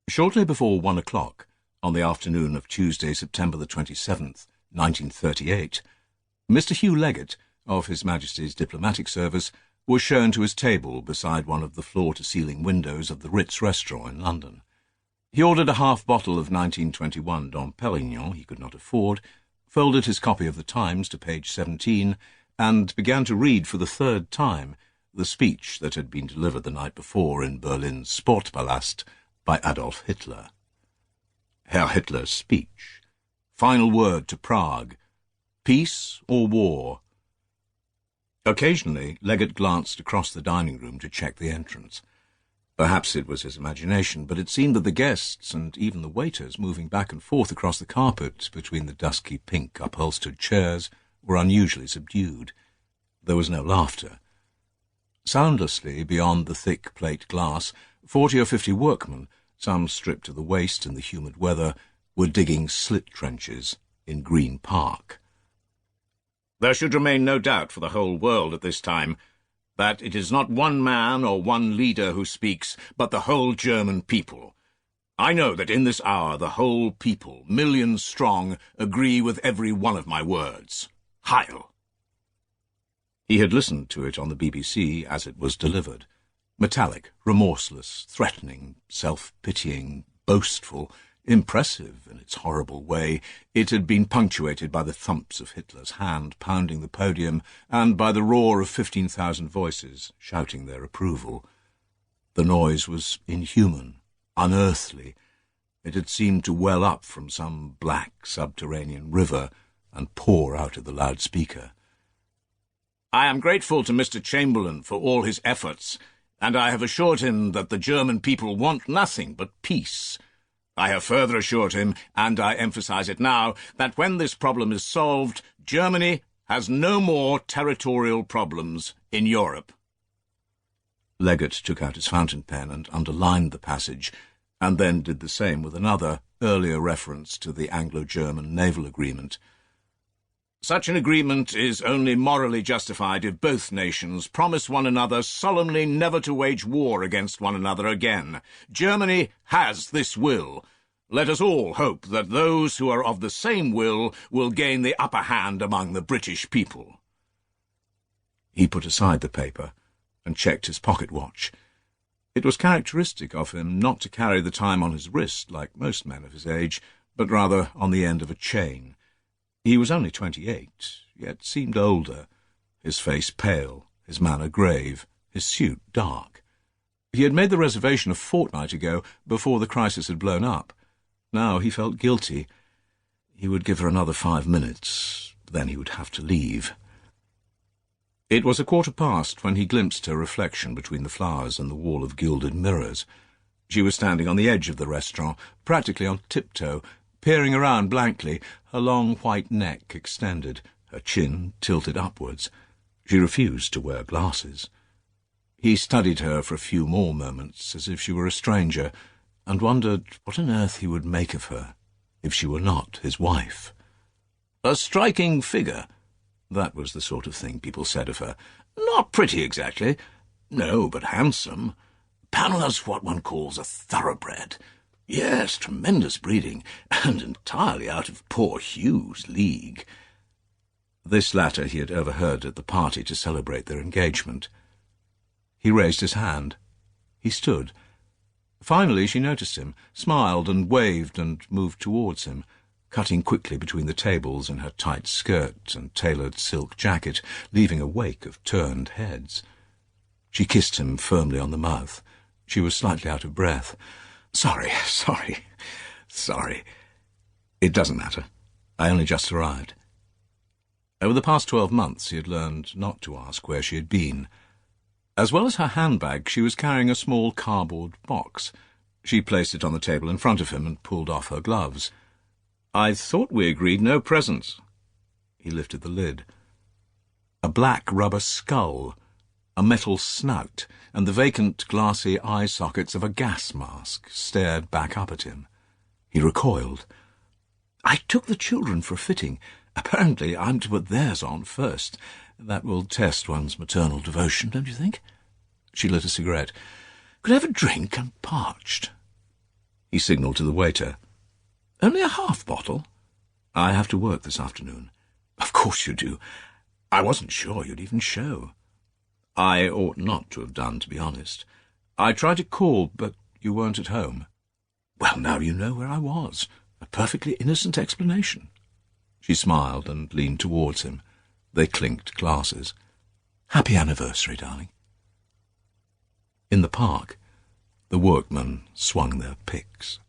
Shortly before 1 o'clock, on the afternoon of Tuesday, September the 27th, 1938, Mr. Hugh Leggett, of His Majesty's Diplomatic Service, was shown to his table beside one of the floor-to-ceiling windows of the Ritz restaurant in London. He ordered a half-bottle of 1921 Dom Perignon he could not afford, folded his copy of the Times to page 17, and began to read for the third time the speech that had been delivered the night before in Berlin's Sportpalast by Adolf Hitler. Herr Hitler's speech. Final word to Prague. Peace or war? Occasionally, Leggett glanced across the dining room to check the entrance. Perhaps it was his imagination, but it seemed that the guests, and even the waiters moving back and forth across the carpet between the dusky pink upholstered chairs, were unusually subdued. There was no laughter. Soundlessly, beyond the thick plate glass, 40 or 50 workmen, some stripped to the waist in the humid weather, were digging slit trenches in Green Park. There should remain no doubt for the whole world at this time that it is not one man or one leader who speaks, but the whole German people. I know that in this hour the whole people, millions strong, agree with every one of my words. Heil! He had listened to it on the BBC as it was delivered. Metallic, remorseless, threatening, self-pitying, boastful, impressive in its horrible way, it had been punctuated by the thumps of Hitler's hand pounding the podium and by the roar of 15,000 voices shouting their approval. The noise was inhuman, unearthly. It had seemed to well up from some black subterranean river and pour out of the loudspeaker. I am grateful to Mr. Chamberlain for all his efforts, and I have assured him that the German people want nothing but peace. I have further assured him, and I emphasize it now, that when this problem is solved, Germany has no more territorial problems in Europe. Leggett took out his fountain pen and underlined the passage, and then did the same with another, earlier reference to the Anglo-German naval agreement. Such an agreement is only morally justified if both nations promise one another solemnly never to wage war against one another again. Germany has this will. Let us all hope that those who are of the same will gain the upper hand among the British people. He put aside the paper and checked his pocket watch. It was characteristic of him not to carry the time on his wrist like most men of his age, but rather on the end of a chain. He was only 28, yet seemed older, his face pale, his manner grave, his suit dark. He had made the reservation a fortnight ago, before the crisis had blown up. Now he felt guilty. He would give her another 5 minutes, then he would have to leave. It was 1:15 when he glimpsed her reflection between the flowers and the wall of gilded mirrors. She was standing on the edge of the restaurant, practically on tiptoe, peering around blankly, her long white neck extended, her chin tilted upwards. She refused to wear glasses. He studied her for a few more moments, as if she were a stranger, and wondered what on earth he would make of her if she were not his wife. A striking figure. That was the sort of thing people said of her. Not pretty exactly. No, but handsome. Pamela's what one calls a thoroughbred. Yes, tremendous breeding, and entirely out of poor Hugh's league. This latter he had overheard at the party to celebrate their engagement. He raised his hand. He stood. Finally she noticed him, smiled and waved and moved towards him, cutting quickly between the tables in her tight skirt and tailored silk jacket, leaving a wake of turned heads. She kissed him firmly on the mouth. She was slightly out of breath. Sorry. It doesn't matter. I only just arrived. Over the past 12 months he had learned not to ask where she had been. As well as her handbag, she was carrying a small cardboard box. She placed it on the table in front of him and pulled off her gloves. I thought we agreed no presents. He lifted the lid. A black rubber skull, a metal snout, and the vacant glassy eye sockets of a gas mask stared back up at him. He recoiled. I took the children for a fitting. Apparently I'm to put theirs on first. That will test one's maternal devotion, don't you think? She lit a cigarette. Could I have a drink? I'm parched. He signalled to the waiter. "Only a half bottle? I have to work this afternoon." "Of course you do. I wasn't sure you'd even show." "I ought not to have done, to be honest. I tried to call, but you weren't at home." "Well, now you know where I was. A perfectly innocent explanation." She smiled and leaned towards him. They clinked glasses. "Happy anniversary, darling." In the park, the workmen swung their picks.